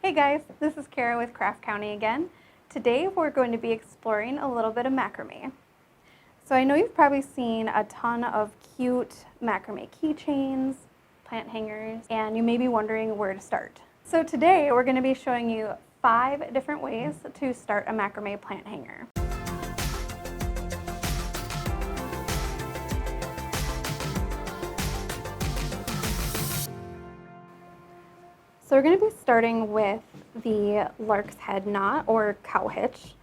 Hey guys, this is Kara with Craft County again. Today we're going to be exploring a little bit of macrame. So I know you've probably seen a ton of cute macrame keychains, plant hangers, and you may be wondering where to start. So today we're going to be showing you 5 different ways to start a macrame plant hanger. So we're going to be starting with the Larks head knot or cow hitch.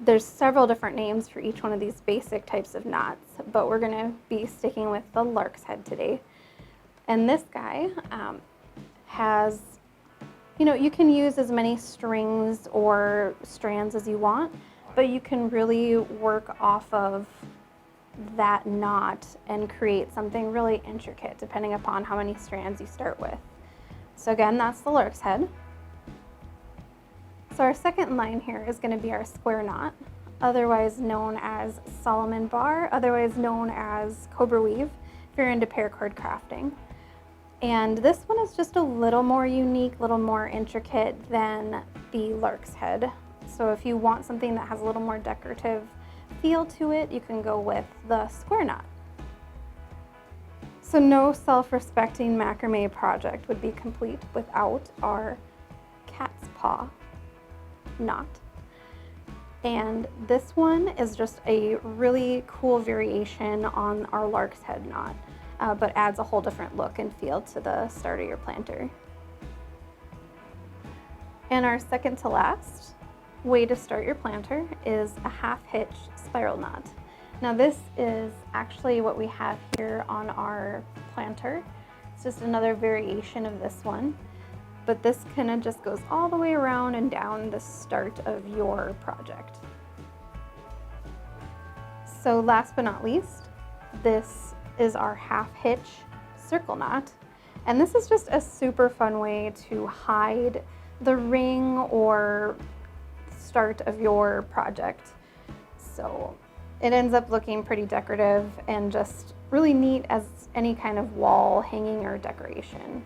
There's several different names for each one of these basic types of knots, but we're going to be sticking with the Larks head today. And this guy has, you can use as many strings or strands as you want, but you can really work off of that knot and create something really intricate depending upon how many strands you start with. So again, that's the Larks head. So our second line here is going to be our square knot, otherwise known as Solomon bar, otherwise known as cobra weave if you're into paracord crafting. And this one is just a little more unique, a little more intricate than the Larks head. So if you want something that has a little more decorative feel to it, you can go with the square knot. So no self-respecting macrame project would be complete without our cat's paw knot. And this one is just a really cool variation on our Larks head knot, but adds a whole different look and feel to the start of your planter. And our second to last way to start your planter is a half-hitch spiral knot. Now this is actually what we have here on our planter. It's just another variation of this one, but this kind of just goes all the way around and down the start of your project. So last but not least, this is our half-hitch circle knot. And this is just a super fun way to hide the ring or start of your project. So it ends up looking pretty decorative and just really neat as any kind of wall hanging or decoration.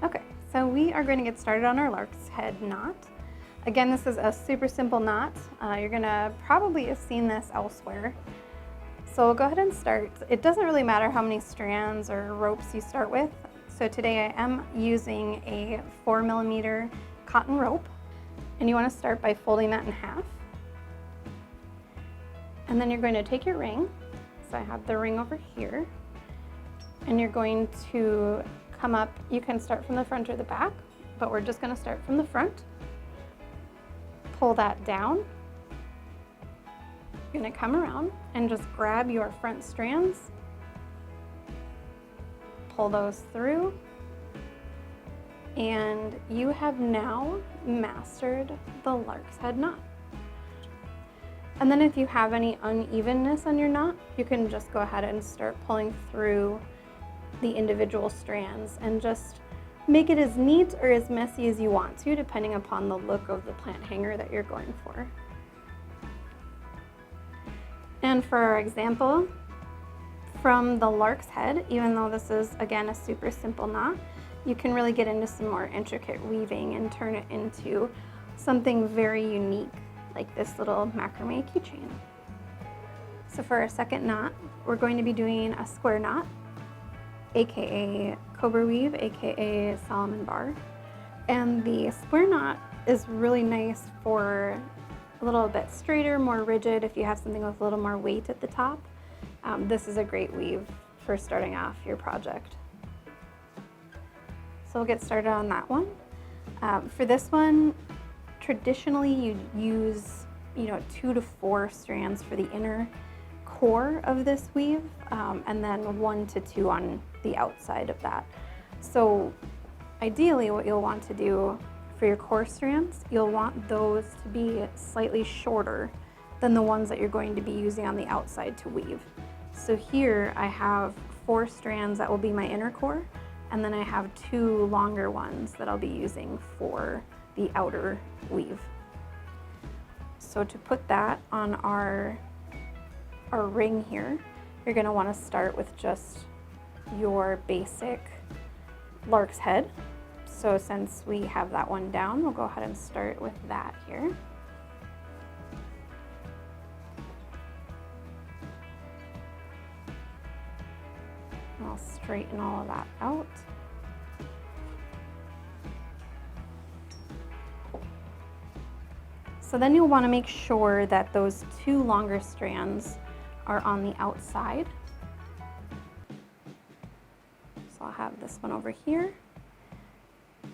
Okay, so we are going to get started on our Larks head knot. Again, this is a super simple knot. You're gonna probably have seen this elsewhere. So we'll go ahead and start. It doesn't really matter how many strands or ropes you start with. So today I am using a 4mm cotton rope, and you want to start by folding that in half. And then you're going to take your ring, so I have the ring over here, and you're going to come up, you can start from the front or the back, but we're just going to start from the front. Pull that down. You're going to come around and just grab your front strands, pull those through, and you have now mastered the Larks head knot. And then if you have any unevenness on your knot, you can just go ahead and start pulling through the individual strands and just make it as neat or as messy as you want to, depending upon the look of the plant hanger that you're going for. And for our example, from the Larks head, even though this is, again, a super simple knot, you can really get into some more intricate weaving and turn it into something very unique, like this little macrame keychain. So for our second knot, we're going to be doing a square knot, aka cobra weave, aka Solomon bar. And the square knot is really nice for a little bit straighter, more rigid if you have something with a little more weight at the top. This is a great weave for starting off your project. So we'll get started on that one. For this one, traditionally you use 2 to 4 strands for the inner core of this weave, and then 1 to 2 on the outside of that. So ideally what you'll want to do for your core strands, you'll want those to be slightly shorter than the ones that you're going to be using on the outside to weave. So here I have 4 strands that will be my inner core, and then I have 2 longer ones that I'll be using for the outer weave. So to put that on our ring here, you're going to want to start with just your basic Larks head. So since we have that one down, we'll go ahead and start with that here. I'll straighten all of that out. So then you'll want to make sure that those two longer strands are on the outside. So I'll have this one over here.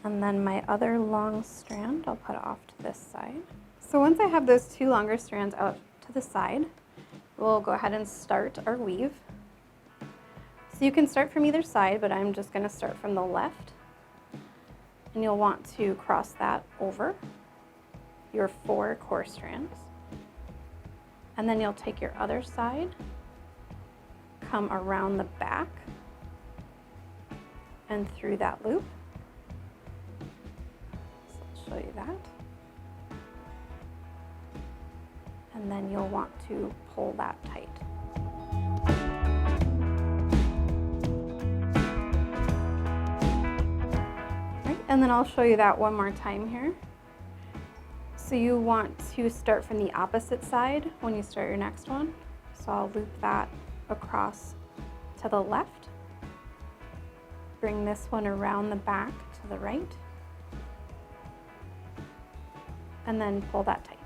And then my other long strand, I'll put off to this side. So once I have those two longer strands out to the side, we'll go ahead and start our weave. So you can start from either side, but I'm just going to start from the left. And you'll want to cross that over your 4 core strands. And then you'll take your other side, come around the back and through that loop. So I'll show you that. And then you'll want to pull that tight. And then I'll show you that one more time here. So you want to start from the opposite side when you start your next one. So I'll loop that across to the left. Bring this one around the back to the right. And then pull that tight.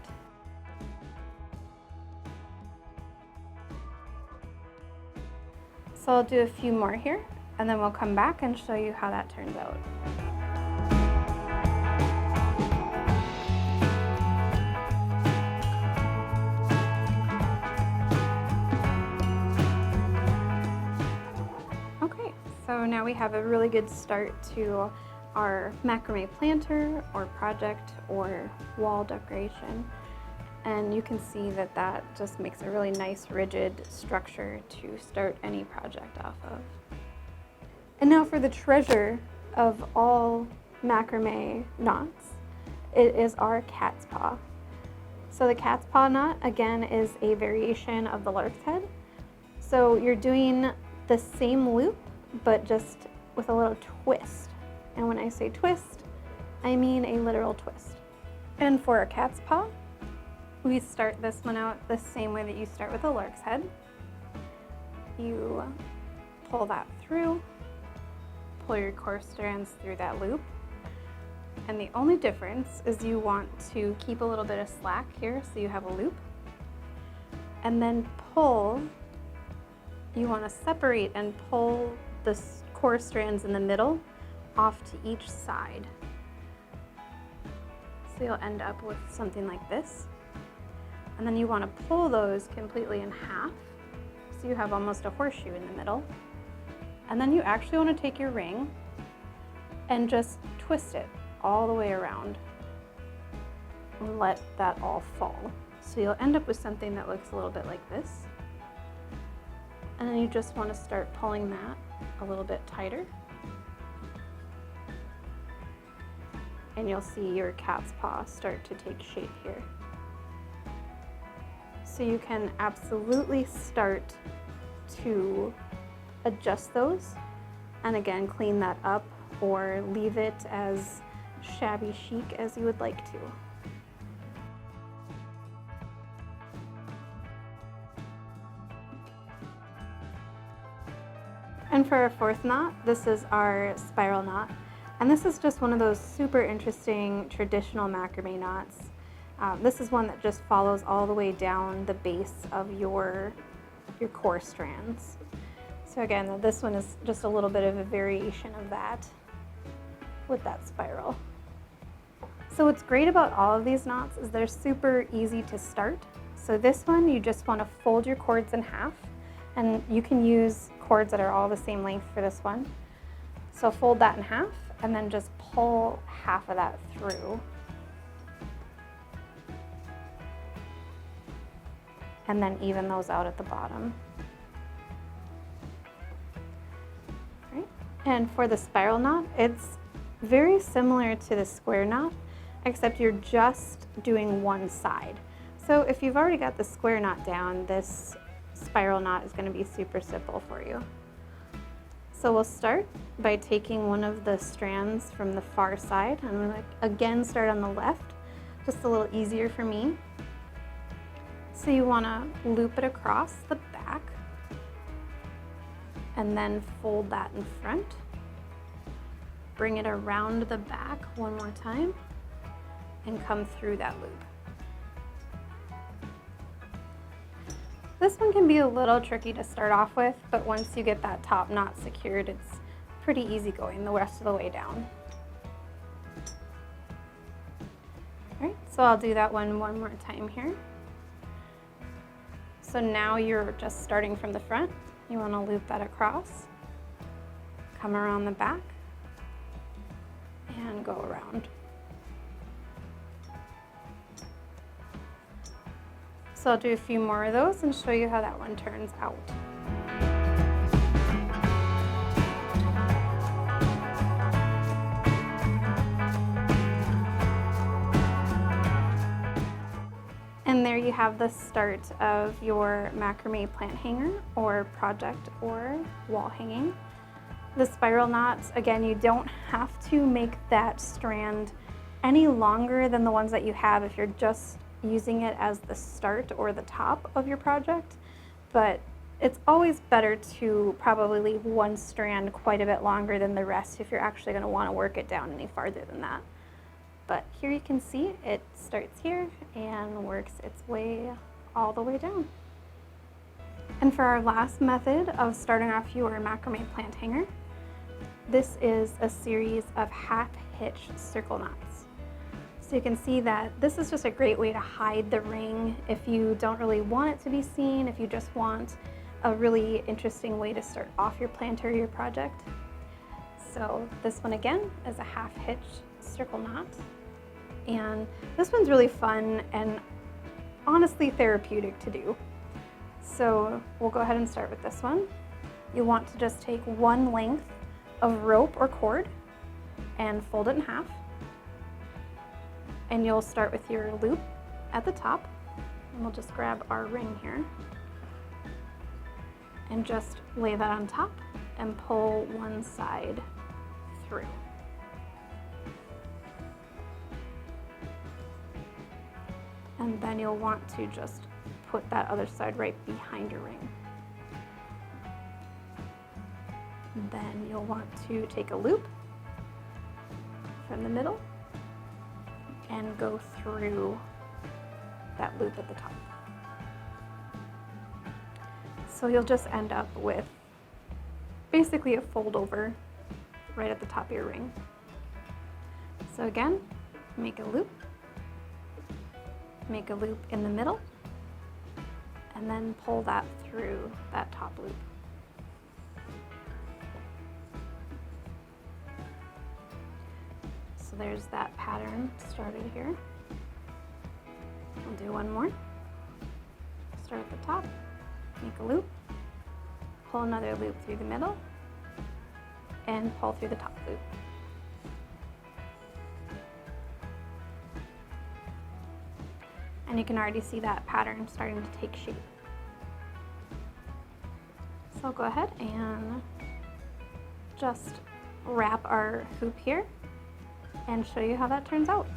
So I'll do a few more here, and then we'll come back and show you how that turns out. So now we have a really good start to our macrame planter or project or wall decoration. And you can see that that just makes a really nice rigid structure to start any project off of. And now for the treasure of all macrame knots, it is our cat's paw. So the cat's paw knot, again, is a variation of the lark's head. So you're doing the same loop, but just with a little twist. And when I say twist, I mean a literal twist. And for a cat's paw, we start this one out the same way that you start with a lark's head. You pull that through, pull your core strands through that loop. And the only difference is you want to keep a little bit of slack here so you have a loop. And then pull, you want to separate and pull the core strands in the middle off to each side. So you'll end up with something like this. And then you want to pull those completely in half, so you have almost a horseshoe in the middle. And then you actually want to take your ring and just twist it all the way around and let that all fall. So you'll end up with something that looks a little bit like this. And then you just want to start pulling that a little bit tighter. And you'll see your cat's paw start to take shape here. So you can absolutely start to adjust those and again clean that up or leave it as shabby chic as you would like to. And for our fourth knot, this is our spiral knot. And this is just one of those super interesting traditional macrame knots. This is one that just follows all the way down the base of your core strands. So again, this one is just a little bit of a variation of that with that spiral. So what's great about all of these knots is they're super easy to start. So this one, you just want to fold your cords in half, and you can use cords that are all the same length for this one. So fold that in half and then just pull half of that through. And then even those out at the bottom. Right? And for the spiral knot, it's very similar to the square knot, except you're just doing one side. So if you've already got the square knot down, this spiral knot is going to be super simple for you. So we'll start by taking one of the strands from the far side. I'm going to again start on the left, just a little easier for me. So you want to loop it across the back and then fold that in front. Bring it around the back one more time and come through that loop. This one can be a little tricky to start off with, but once you get that top knot secured, it's pretty easy going the rest of the way down. All right, so I'll do that one more time here. So now you're just starting from the front. You want to loop that across, come around the back, and go around. So I'll do a few more of those and show you how that one turns out. And there you have the start of your macrame plant hanger or project or wall hanging. The spiral knots, again, you don't have to make that strand any longer than the ones that you have if you're just using it as the start or the top of your project, but it's always better to probably leave one strand quite a bit longer than the rest if you're actually going to want to work it down any farther than that. But here you can see it starts here and works its way all the way down. And for our last method of starting off your macrame plant hanger, this is a series of half-hitch circle knots. So you can see that this is just a great way to hide the ring if you don't really want it to be seen, if you just want a really interesting way to start off your plant or your project. So this one again is a half-hitch circle knot. And this one's really fun and honestly therapeutic to do. So we'll go ahead and start with this one. You want to just take one length of rope or cord and fold it in half. And you'll start with your loop at the top, and we'll just grab our ring here and just lay that on top and pull one side through. And then you'll want to just put that other side right behind your ring. And then you'll want to take a loop from the middle and go through that loop at the top. So you'll just end up with basically a fold over right at the top of your ring. So again, make a loop in the middle, and then pull that through that top loop. So there's that pattern started here. We'll do one more. Start at the top, make a loop, pull another loop through the middle, and pull through the top loop. And you can already see that pattern starting to take shape. So I'll go ahead and just wrap our hoop here and show you how that turns out.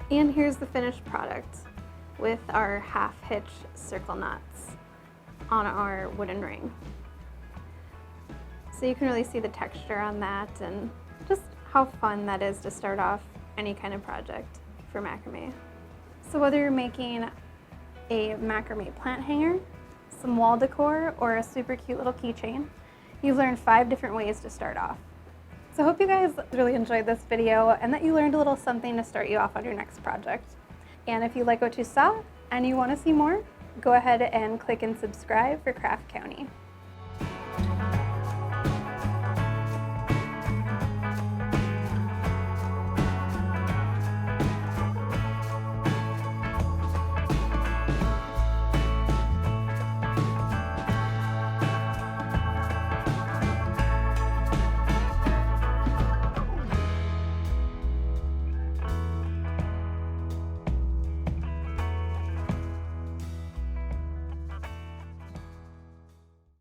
And here's the finished product with our half-hitch circle knots on our wooden ring. So you can really see the texture on that and just how fun that is to start off any kind of project for macrame. So whether you're making a macrame plant hanger, some wall decor, or a super cute little keychain, you've learned 5 different ways to start off. So I hope you guys really enjoyed this video and that you learned a little something to start you off on your next project. And if you like what you saw and you want to see more, go ahead and click and subscribe for Craft County.